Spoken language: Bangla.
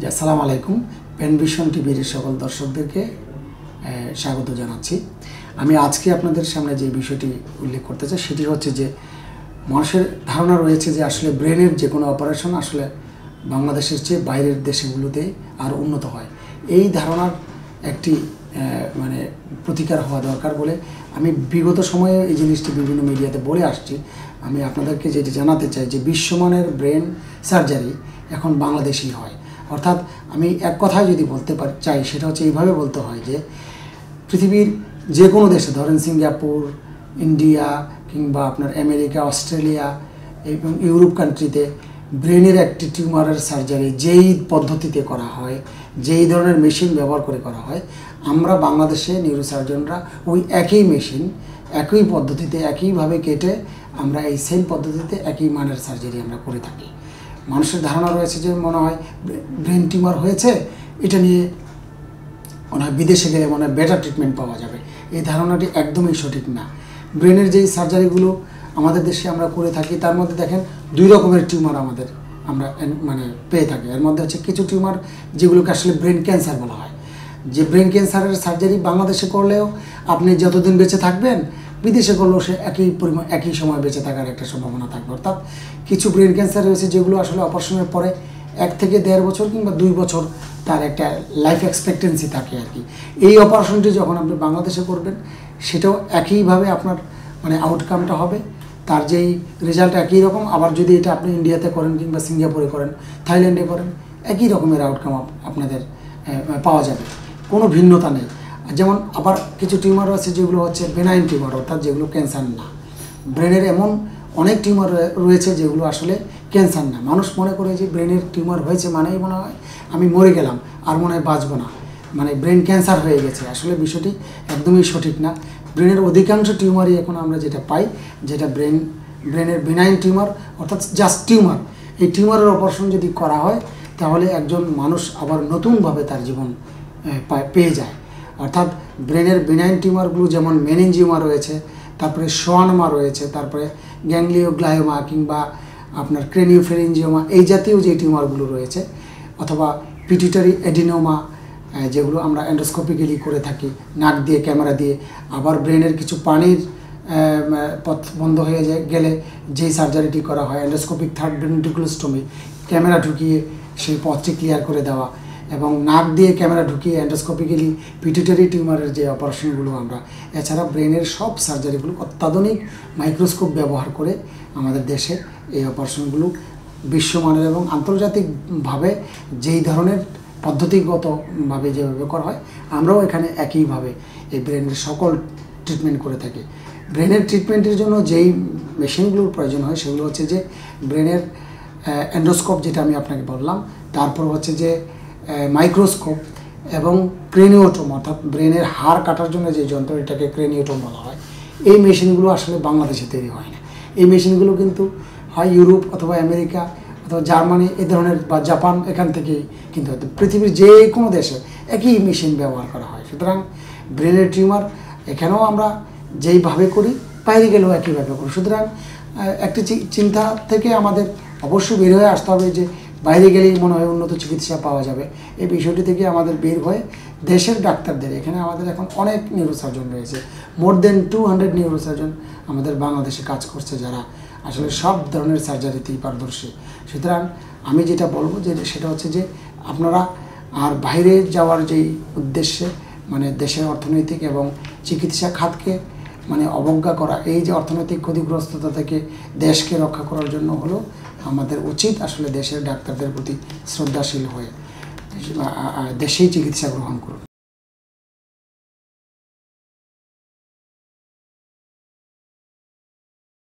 আসসালামু আলাইকুম। পেনভিশন টিভির সকল দর্শকদেরকে স্বাগত জানাচ্ছি। আমি আজকে আপনাদের সামনে যে বিষয়টি উল্লেখ করতে চাই সেটি হচ্ছে যে মানুষের ধারণা রয়েছে যে আসলে ব্রেনের যে কোনো অপারেশন আসলে বাংলাদেশের চেয়ে বাইরের দেশগুলোতে আর উন্নত হয়। এই ধারণার একটি প্রতিকার হওয়া দরকার বলে আমি বিগত সময়ে এই জিনিসটি বিভিন্ন মিডিয়াতে বলে আসছি। আমি আপনাদেরকে যেটি জানাতে চাই যে বিশ্বমানের ব্রেন সার্জারি এখন বাংলাদেশেই হয়। অর্থাৎ আমি এক কথায় যদি বলতে চাই সেটা হচ্ছে এইভাবে বলতে হয় যে পৃথিবীর যে কোনো দেশে, ধরেন সিঙ্গাপুর, ইন্ডিয়া কিংবা আপনার আমেরিকা, অস্ট্রেলিয়া এবং ইউরোপ কান্ট্রিতে ব্রেনের একটি টিউমারের সার্জারি যেই পদ্ধতিতে করা হয়, যেই ধরনের মেশিন ব্যবহার করে করা হয়, আমরা বাংলাদেশে নিউরোসার্জনরা ওই একই মেশিন একই পদ্ধতিতে একইভাবে কেটে আমরা এই সেম পদ্ধতিতে একই মানের সার্জারি আমরা করে থাকি। মানুষের ধারণা রয়েছে যে মনে হয় ব্রেন টিউমার হয়েছে, এটা নিয়ে মনে হয় বিদেশে গেলে মনে হয় বেটার ট্রিটমেন্ট পাওয়া যাবে। এই ধারণাটি একদমই সঠিক না। ব্রেনের যেই সার্জারিগুলো আমাদের দেশে আমরা করে থাকি তার মধ্যে দেখেন দুই রকমের টিউমার আমরা পেয়ে থাকি। এর মধ্যে হচ্ছে কিছু টিউমার যেগুলোকে আসলে ব্রেন ক্যান্সার বলা হয়। যে ব্রেন ক্যান্সারের সার্জারি বাংলাদেশে করলেও আপনি যতদিন বেঁচে থাকবেন, বিদেশে করলেও সে একই সময় বেঁচে থাকার একটা সম্ভাবনা থাকবে। অর্থাৎ কিছু ব্রেন ক্যান্সার রয়েছে যেগুলো আসলে অপারেশনের পরে 1 থেকে 1.5 বছর কিংবা 2 বছর তার একটা লাইফ এক্সপেক্টেন্সি থাকে আর কি। এই অপারেশনটি যখন আপনি বাংলাদেশে করবেন সেটাও একইভাবে আপনার আউটকামটা হবে, তার যেই রেজাল্ট একই রকম। আবার যদি এটা আপনি ইন্ডিয়াতে করেন কিংবা সিঙ্গাপুরে করেন, থাইল্যান্ডে করেন, একই রকমের আউটকাম আপনাদের পাওয়া যাবে, কোনো ভিন্নতা নেই। যেমন আবার কিছু টিউমার আছে যেগুলো হচ্ছে বেনাইন টিউমার, অর্থাৎ যেগুলো ক্যান্সার না। ব্রেনের এমন অনেক টিউমার রয়েছে যেগুলো আসলে ক্যান্সার না। মানুষ মনে করে যে ব্রেনের টিউমার হয়েছে মানেই মনে হয় আমি মরে গেলাম, আর মনে হয় বাঁচবো না, ব্রেন ক্যান্সার হয়ে গেছে। আসলে বিষয়টি একদমই সঠিক না। ব্রেনের অধিকাংশ টিউমারই এখন আমরা যেটা পাই, যেটা ব্রেনের বেনাইন টিউমার, অর্থাৎ জাস্ট টিউমার। এই টিউমারের অপারেশন যদি করা হয় তাহলে একজন মানুষ আবার নতুনভাবে তার জীবন পেয়ে যায়। অর্থাৎ ব্রেনের বেনাইন টিউমারগুলো যেমন মেনিনজিওমা রয়েছে, তারপরে সোয়ানোমা রয়েছে, তারপরে গ্যাংলিওগ্লায়োমা কিংবা আপনার ক্রেনিওফেরিঞ্জিওমা, এই জাতীয় যে টিউমারগুলো রয়েছে, অথবা পিটুইটারি এডিনোমা, যেগুলো আমরা এন্ডোস্কোপিক্যালি করে থাকি নাক দিয়ে ক্যামেরা দিয়ে। আবার ব্রেনের কিছু পানির পথ বন্ধ হয়ে গেলে যেই সার্জারিটি করা হয় এন্ডোস্কোপিক থার্ড ভেন্ট্রিকুলোস্টমি, ক্যামেরা ঢুকিয়ে সেই পথটি ক্লিয়ার করে দেওয়া, এবং নাক দিয়ে ক্যামেরা ঢুকিয়ে এন্ডোস্কোপিক্যালি পিটুইটারি টিউমারের যে অপারেশনগুলো আমরা, এছাড়া ব্রেনের সব সার্জারিগুলো অত্যাধুনিক মাইক্রোস্কোপ ব্যবহার করে আমাদের দেশে এই অপারেশনগুলো বিশ্বমানের এবং আন্তর্জাতিকভাবে যেই ধরনের পদ্ধতিগতভাবে যেভাবে করা হয়, আমরাও এখানে একইভাবে এই ব্রেনের সকল ট্রিটমেন্ট করে থাকি। ব্রেনের ট্রিটমেন্টের জন্য যেই মেশিনগুলোর প্রয়োজন হয় সেগুলো হচ্ছে যে ব্রেনের এন্ডোস্কোপ, যেটা আমি আপনাকে বললাম, তারপর হচ্ছে যে মাইক্রোস্কোপ এবং ক্রেনিওটোম, অর্থাৎ ব্রেনের হাড় কাটার জন্য যে যন্ত্র, এটাকে ক্রেনিওটোম বলা হয়। এই মেশিনগুলো আসলে বাংলাদেশে তৈরি হয় না। এই মেশিনগুলো কিন্তু হয় ইউরোপ অথবা আমেরিকা অথবা জার্মানি এই ধরনের, বা জাপান, এখান থেকেই কিন্তু পৃথিবীর যে কোনো দেশে একই মেশিন ব্যবহার করা হয়। সুতরাং ব্রেনের টিউমার এখানেও আমরা যেইভাবে করি, বাইরে গেলেও একইভাবে করি। সুতরাং একটি চিন্তা থেকে আমাদের অবশ্যই বের হয়ে আসতে হবে যে বাইরে গেলেই মনে হয় উন্নত চিকিৎসা পাওয়া যাবে। এই বিষয়টি থেকে আমাদের বের হয়ে দেশের ডাক্তারদের, এখানে আমাদের এখন অনেক নিউরোসার্জন রয়েছে, মোর দেন 200 নিউরোসার্জন আমাদের বাংলাদেশে কাজ করছে, যারা আসলে সব ধরনের সার্জারিতেই পারদর্শী। সুতরাং আমি যেটা বলবো যে সেটা হচ্ছে যে আপনারা আর বাইরে যাওয়ার যেই উদ্দেশ্যে দেশের অর্থনৈতিক এবং চিকিৎসা খাতকে অবজ্ঞা করা, এই যে অর্থনৈতিক ক্ষতিগ্রস্ততা থেকে দেশকে রক্ষা করার জন্য হলো আমাদের উচিত আসলে দেশের ডাক্তারদের প্রতি শ্রদ্ধাশীল হয়ে দেশেই চিকিৎসা গ্রহণ করুন।